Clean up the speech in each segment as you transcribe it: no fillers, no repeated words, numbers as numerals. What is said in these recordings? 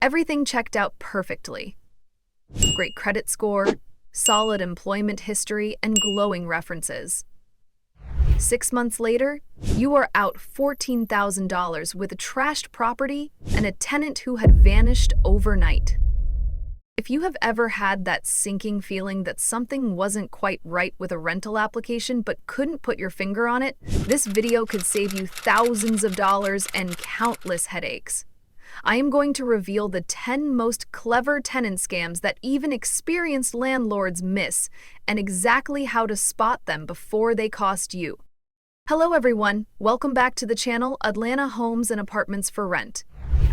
Everything checked out perfectly. Great credit score, solid employment history, and glowing references. 6 months later, you are out $14,000 with a trashed property and a tenant who had vanished overnight. If you have ever had that sinking feeling that something wasn't quite right with a rental application but couldn't put your finger on it, this video could save you thousands of dollars and countless headaches. I am going to reveal the 10 most clever tenant scams that even experienced landlords miss and exactly how to spot them before they cost you. Hello everyone, welcome back to the channel Atlanta Homes and Apartments for Rent.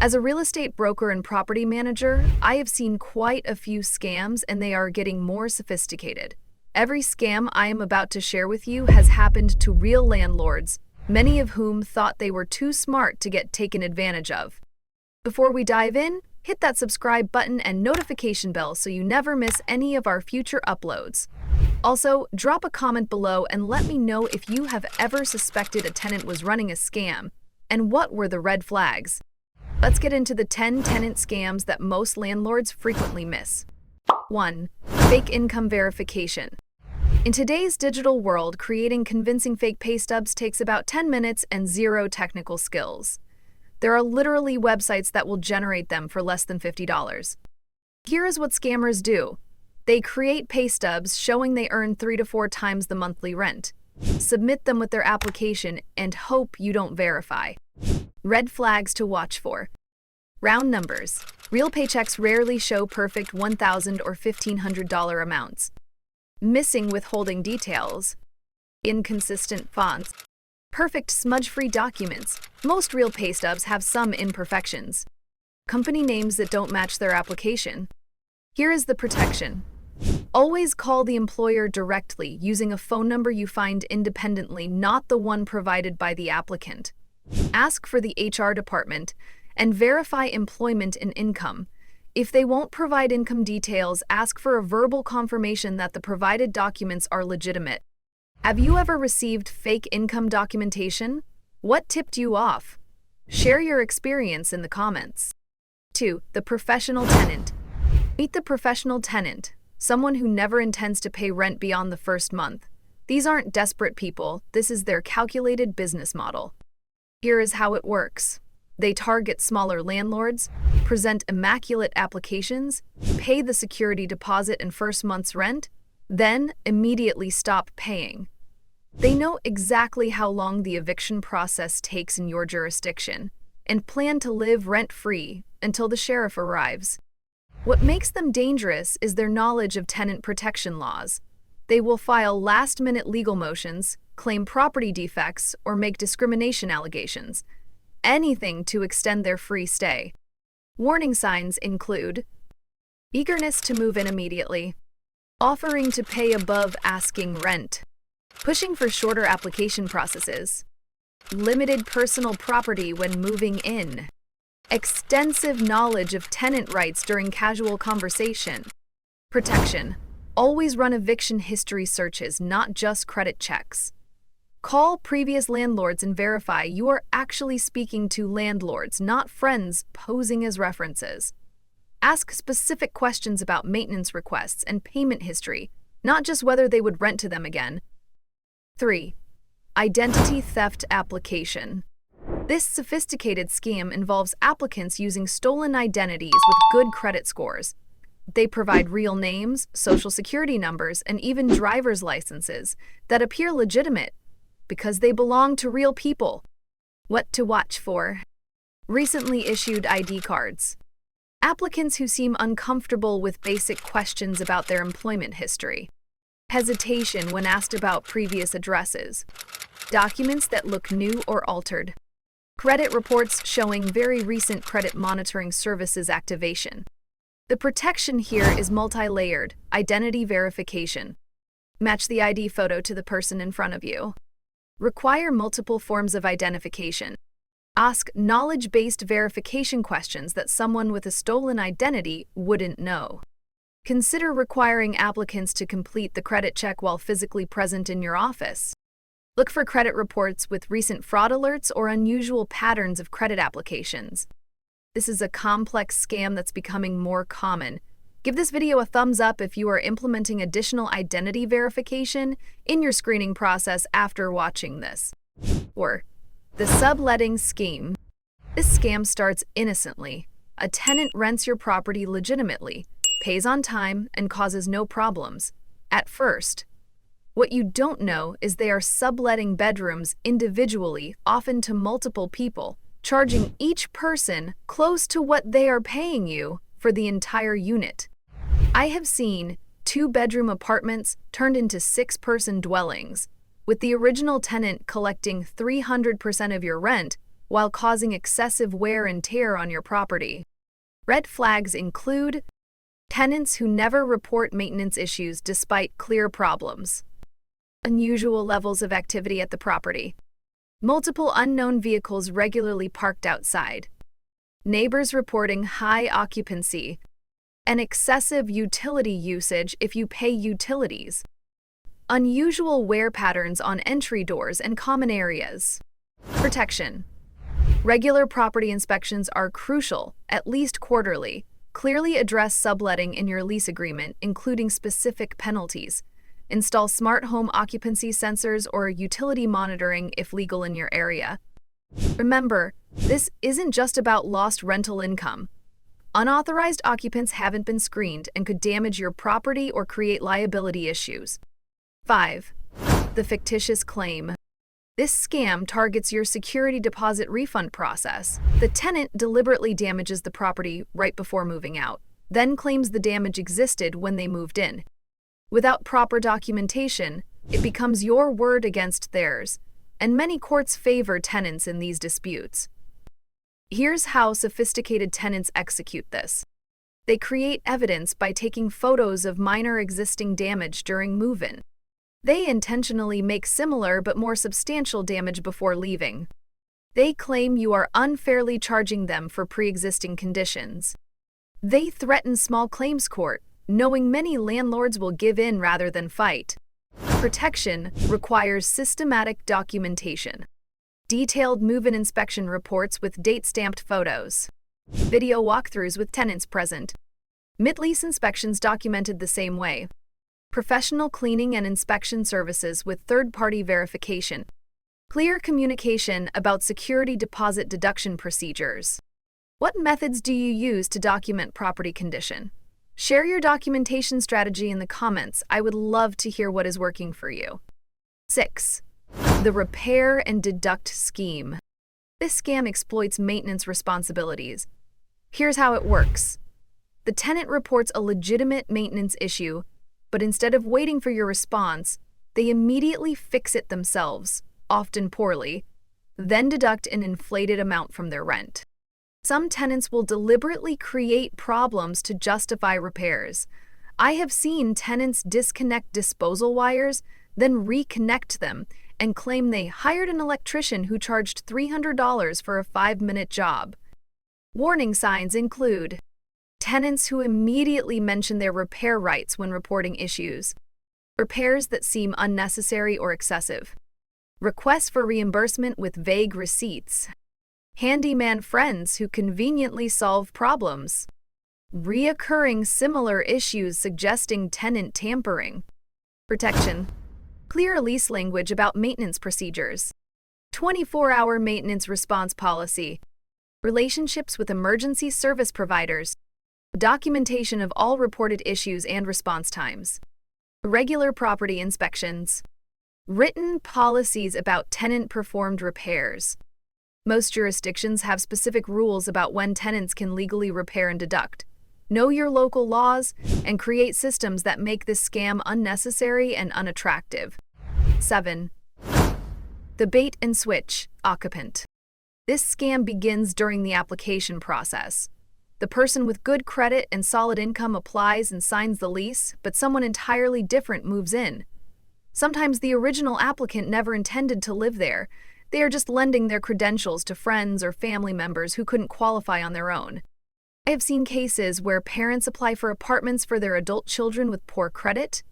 As a real estate broker and property manager, I have seen quite a few scams and they are getting more sophisticated. Every scam I am about to share with you has happened to real landlords, many of whom thought they were too smart to get taken advantage of. Before we dive in, hit that subscribe button and notification bell so you never miss any of our future uploads. Also, drop a comment below and let me know if you have ever suspected a tenant was running a scam, and what were the red flags. Let's get into the 10 tenant scams that most landlords frequently miss. 1. Fake income verification. In today's digital world, creating convincing fake pay stubs takes about 10 minutes and zero technical skills. There are literally websites that will generate them for less than $50. Here is what scammers do. They create pay stubs showing they earn 3 to 4 times the monthly rent. Submit them with their application and hope you don't verify. Red flags to watch for. Round numbers. Real paychecks rarely show perfect $1,000 or $1,500 amounts. Missing withholding details. Inconsistent fonts. Perfect smudge-free documents. Most real pay stubs have some imperfections. Company names that don't match their application. Here is the protection. Always call the employer directly using a phone number you find independently, not the one provided by the applicant. Ask for the HR department and verify employment and income. If they won't provide income details, ask for a verbal confirmation that the provided documents are legitimate. Have you ever received fake income documentation? What tipped you off? Share your experience in the comments. 2. The professional tenant. Meet the professional tenant, someone who never intends to pay rent beyond the first month. These aren't desperate people, this is their calculated business model. Here is how it works. They target smaller landlords, present immaculate applications, pay the security deposit and first month's rent, then immediately stop paying. They know exactly how long the eviction process takes in your jurisdiction and plan to live rent-free until the sheriff arrives. What makes them dangerous is their knowledge of tenant protection laws. They will file last-minute legal motions, claim property defects, or make discrimination allegations. Anything to extend their free stay. Warning signs include eagerness to move in immediately, offering to pay above asking rent, pushing for shorter application processes, limited personal property when moving in, extensive knowledge of tenant rights during casual conversation. Protection. Always run eviction history searches, not just credit checks. Call previous landlords and verify you are actually speaking to landlords, not friends posing as references. Ask specific questions about maintenance requests and payment history, not just whether they would rent to them again. 3. Identity theft application. This sophisticated scam involves applicants using stolen identities with good credit scores. They provide real names, social security numbers, and even driver's licenses that appear legitimate because they belong to real people. What to watch for. Recently issued ID cards. Applicants who seem uncomfortable with basic questions about their employment history. Hesitation when asked about previous addresses. Documents that look new or altered. Credit reports showing very recent credit monitoring services activation. The protection here is multi-layered, identity verification. Match the ID photo to the person in front of you. Require multiple forms of identification. Ask knowledge-based verification questions that someone with a stolen identity wouldn't know. Consider requiring applicants to complete the credit check while physically present in your office. Look for credit reports with recent fraud alerts or unusual patterns of credit applications. This is a complex scam that's becoming more common. Give this video a thumbs up if you are implementing additional identity verification in your screening process after watching this. Or the subletting scheme. This scam starts innocently. A tenant rents your property legitimately, pays on time, and causes no problems at first. What you don't know is they are subletting bedrooms individually, often to multiple people, charging each person close to what they are paying you for the entire unit. I have seen 2-bedroom apartments turned into 6-person dwellings, with the original tenant collecting 300% of your rent while causing excessive wear and tear on your property. Red flags include tenants who never report maintenance issues despite clear problems, unusual levels of activity at the property, multiple unknown vehicles regularly parked outside, neighbors reporting high occupancy, and excessive utility usage if you pay utilities, unusual wear patterns on entry doors and common areas. Protection. Regular property inspections are crucial, at least quarterly. Clearly address subletting in your lease agreement, including specific penalties. Install smart home occupancy sensors or utility monitoring if legal in your area. Remember, this isn't just about lost rental income. Unauthorized occupants haven't been screened and could damage your property or create liability issues. 5. The fictitious claim. This scam targets your security deposit refund process. The tenant deliberately damages the property right before moving out, then claims the damage existed when they moved in. Without proper documentation, it becomes your word against theirs, and many courts favor tenants in these disputes. Here's how sophisticated tenants execute this. They create evidence by taking photos of minor existing damage during move-in. They intentionally make similar but more substantial damage before leaving. They claim you are unfairly charging them for pre-existing conditions. They threaten small claims court, knowing many landlords will give in rather than fight. Protection requires systematic documentation. Detailed move-in inspection reports with date-stamped photos. Video walkthroughs with tenants present. Mid-lease inspections documented the same way. Professional cleaning and inspection services with third-party verification. Clear communication about security deposit deduction procedures. What methods do you use to document property condition? Share your documentation strategy in the comments. I would love to hear what is working for you. 6. The repair and deduct scheme. This scam exploits maintenance responsibilities. Here's how it works. The tenant reports a legitimate maintenance issue, but instead of waiting for your response, they immediately fix it themselves, often poorly, then deduct an inflated amount from their rent. Some tenants will deliberately create problems to justify repairs. I have seen tenants disconnect disposal wires, then reconnect them, and claim they hired an electrician who charged $300 for a 5-minute job. Warning signs include tenants who immediately mention their repair rights when reporting issues, repairs that seem unnecessary or excessive, requests for reimbursement with vague receipts, handyman friends who conveniently solve problems, reoccurring similar issues suggesting tenant tampering. Protection. Clear lease language about maintenance procedures. 24-hour maintenance response policy. Relationships with emergency service providers. Documentation of all reported issues and response times. Regular property inspections. Written policies about tenant-performed repairs. Most jurisdictions have specific rules about when tenants can legally repair and deduct. Know your local laws and create systems that make this scam unnecessary and unattractive. 7. The bait and switch occupant. This scam begins during the application process. The person with good credit and solid income applies and signs the lease, but someone entirely different moves in. Sometimes the original applicant never intended to live there. They are just lending their credentials to friends or family members who couldn't qualify on their own. I have seen cases where parents apply for apartments for their adult children with poor credit,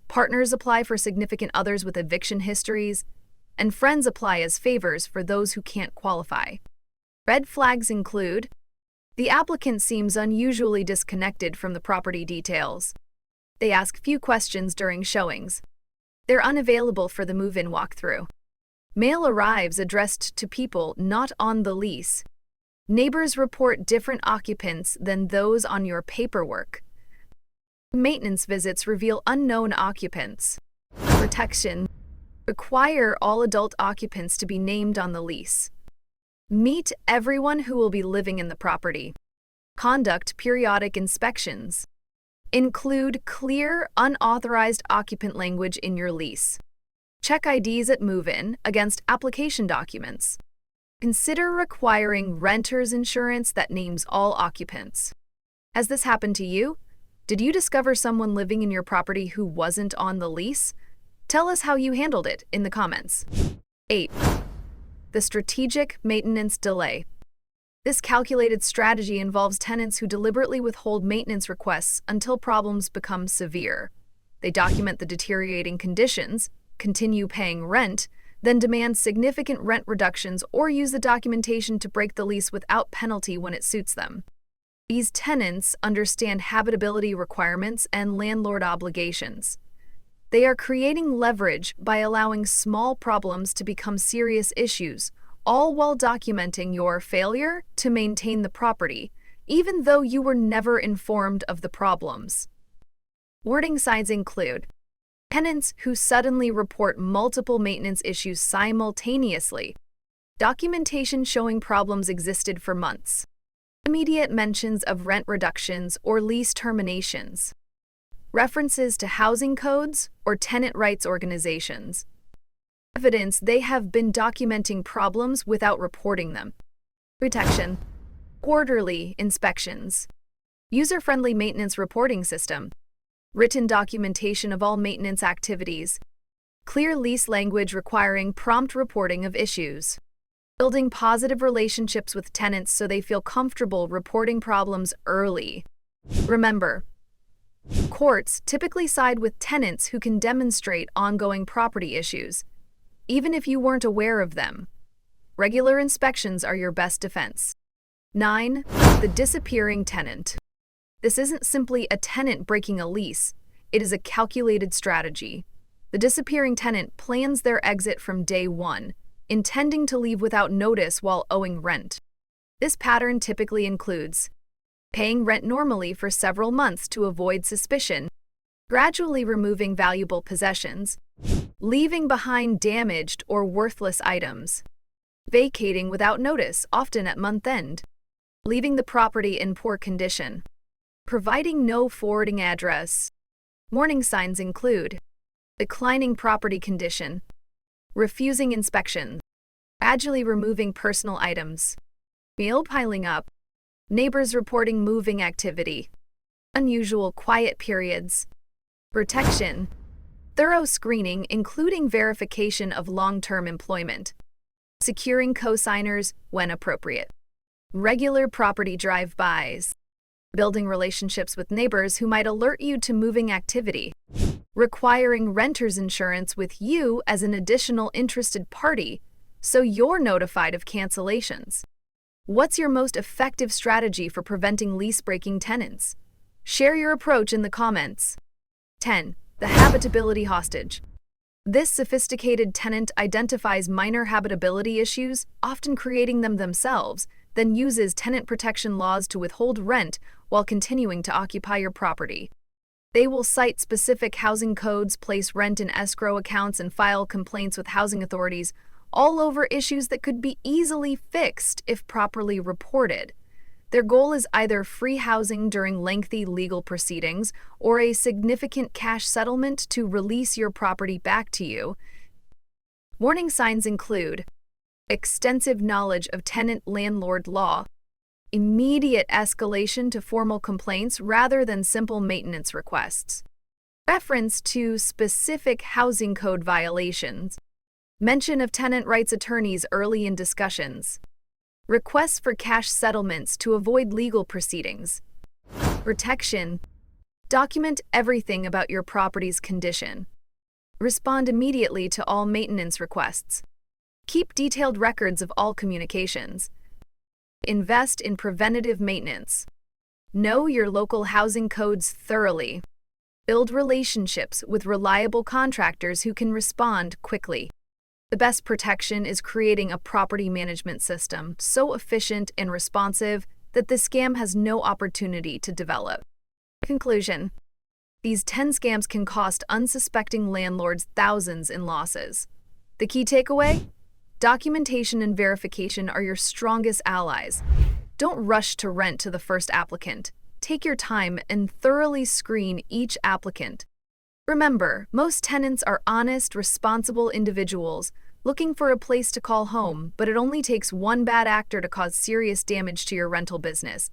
partners apply for significant others with eviction histories, and friends apply as favors for those who can't qualify. Red flags include The applicant seems unusually disconnected from the property details. They ask few questions during showings. They're unavailable for the move-in walkthrough. Mail arrives addressed to people not on the lease. Neighbors report different occupants than those on your paperwork. Maintenance visits reveal unknown occupants. Protection. Require all adult occupants to be named on the lease. Meet everyone who will be living in the property. Conduct periodic inspections. Include clear, unauthorized occupant language in your lease. Check IDs at move-in against application documents. Consider requiring renter's insurance that names all occupants. Has this happened to you? Did you discover someone living in your property who wasn't on the lease? Tell us how you handled it in the comments. 8. The strategic maintenance delay. This calculated strategy involves tenants who deliberately withhold maintenance requests until problems become severe. They document the deteriorating conditions, continue paying rent, then demand significant rent reductions or use the documentation to break the lease without penalty when it suits them. These tenants understand habitability requirements and landlord obligations. They are creating leverage by allowing small problems to become serious issues, all while documenting your failure to maintain the property, even though you were never informed of the problems. Warning signs include tenants who suddenly report multiple maintenance issues simultaneously, documentation showing problems existed for months, immediate mentions of rent reductions or lease terminations, references to housing codes or tenant rights organizations, evidence they have been documenting problems without reporting them, protection, quarterly inspections, user-friendly maintenance reporting system, written documentation of all maintenance activities, clear lease language requiring prompt reporting of issues, building positive relationships with tenants so they feel comfortable reporting problems early. Remember, courts typically side with tenants who can demonstrate ongoing property issues, even if you weren't aware of them. Regular inspections are your best defense. 9. The disappearing tenant. This isn't simply a tenant breaking a lease, it is a calculated strategy. The disappearing tenant plans their exit from day one, intending to leave without notice while owing rent. This pattern typically includes paying rent normally for several months to avoid suspicion, gradually removing valuable possessions, leaving behind damaged or worthless items, vacating without notice, often at month end, leaving the property in poor condition, providing no forwarding address. Warning signs include declining property condition, refusing inspection, gradually removing personal items, mail piling up, neighbors reporting moving activity, unusual quiet periods, protection, thorough screening including verification of long-term employment, securing co-signers when appropriate, regular property drive-bys, building relationships with neighbors who might alert you to moving activity, requiring renter's insurance with you as an additional interested party so you're notified of cancellations. What's your most effective strategy for preventing lease-breaking tenants? Share your approach in the comments. 10. The habitability hostage. This sophisticated tenant identifies minor habitability issues, often creating them themselves, then uses tenant protection laws to withhold rent while continuing to occupy your property. They will cite specific housing codes, place rent in escrow accounts, and file complaints with housing authorities, all over issues that could be easily fixed if properly reported. Their goal is either free housing during lengthy legal proceedings or a significant cash settlement to release your property back to you. Warning signs include extensive knowledge of tenant-landlord law, immediate escalation to formal complaints rather than simple maintenance requests, reference to specific housing code violations, mention of tenant rights attorneys early in discussions, requests for cash settlements to avoid legal proceedings, protection, document everything about your property's condition, respond immediately to all maintenance requests, keep detailed records of all communications. Invest in preventative maintenance. Know your local housing codes thoroughly. Build relationships with reliable contractors who can respond quickly. The best protection is creating a property management system so efficient and responsive that the scam has no opportunity to develop. Conclusion: these 10 scams can cost unsuspecting landlords thousands in losses. The key takeaway? Documentation and verification are your strongest allies. Don't rush to rent to the first applicant. Take your time and thoroughly screen each applicant. Remember, most tenants are honest, responsible individuals looking for a place to call home, but it only takes one bad actor to cause serious damage to your rental business.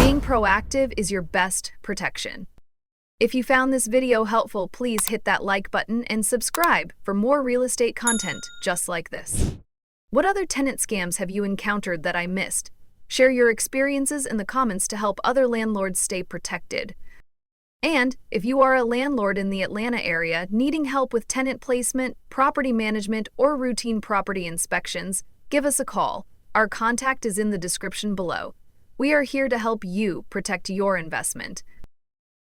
Being proactive is your best protection. If you found this video helpful, please hit that like button and subscribe for more real estate content just like this. What other tenant scams have you encountered that I missed? Share your experiences in the comments to help other landlords stay protected. And if you are a landlord in the Atlanta area needing help with tenant placement, property management, or routine property inspections, give us a call. Our contact is in the description below. We are here to help you protect your investment.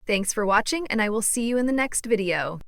Thanks for watching, and I will see you in the next video.